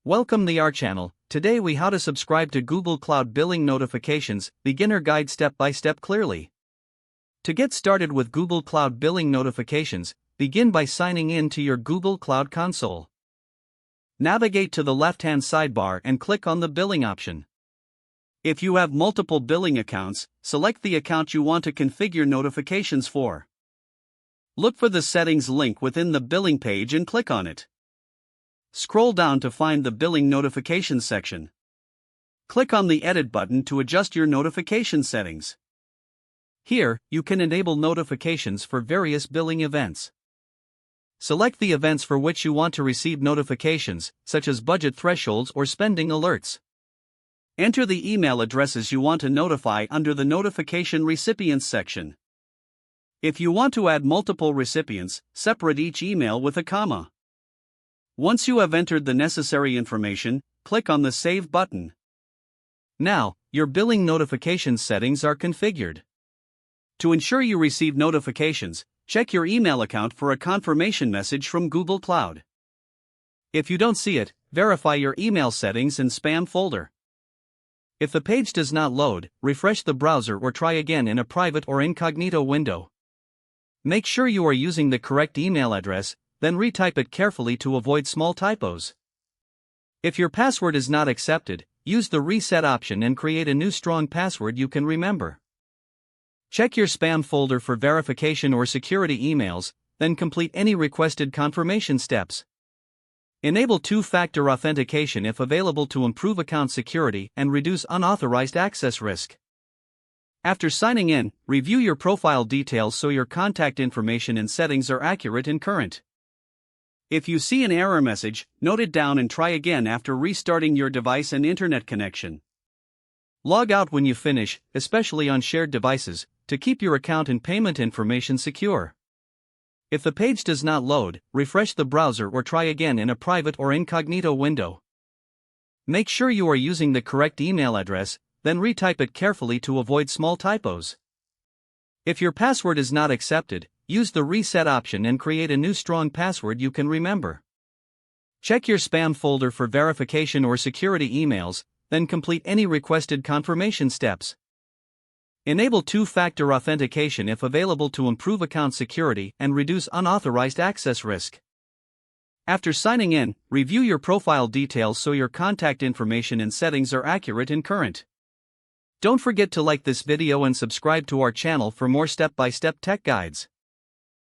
Welcome to our channel. Today we how to subscribe to Google Cloud Billing Notifications, beginner guide step by step clearly. To get started with Google Cloud Billing Notifications, begin by signing in to your Google Cloud Console. Navigate to the left-hand sidebar and click on the billing option. If you have multiple billing accounts, select the account you want to configure notifications for. Look for the settings link within the billing page and click on it. Scroll down to find the billing notifications section. Click on the edit button to adjust your notification settings. Here, you can enable notifications for various billing events. Select the events for which you want to receive notifications, such as budget thresholds or spending alerts. Enter the email addresses you want to notify under the Notification Recipients section. If you want to add multiple recipients, separate each email with a comma. Once you have entered the necessary information, click on the Save button. Now, your billing notifications settings are configured. To ensure you receive notifications, check your email account for a confirmation message from Google Cloud. If you don't see it, verify your email settings in Spam folder. If the page does not load, refresh the browser or try again in a private or incognito window. Make sure you are using the correct email address, then retype it carefully to avoid small typos. If your password is not accepted, use the reset option and create a new strong password you can remember. Check your spam folder for verification or security emails, then complete any requested confirmation steps. Enable two-factor authentication if available to improve account security and reduce unauthorized access risk. After signing in, review your profile details so your contact information and settings are accurate and current. If you see an error message, note it down and try again after restarting your device and internet connection. Log out when you finish, especially on shared devices, to keep your account and payment information secure. If the page does not load, refresh the browser or try again in a private or incognito window. Make sure you are using the correct email address, then retype it carefully to avoid small typos. If your password is not accepted, use the reset option and create a new strong password you can remember. Check your spam folder for verification or security emails, then complete any requested confirmation steps. Enable two-factor authentication if available to improve account security and reduce unauthorized access risk. After signing in, review your profile details so your contact information and settings are accurate and current. Don't forget to like this video and subscribe to our channel for more step-by-step tech guides.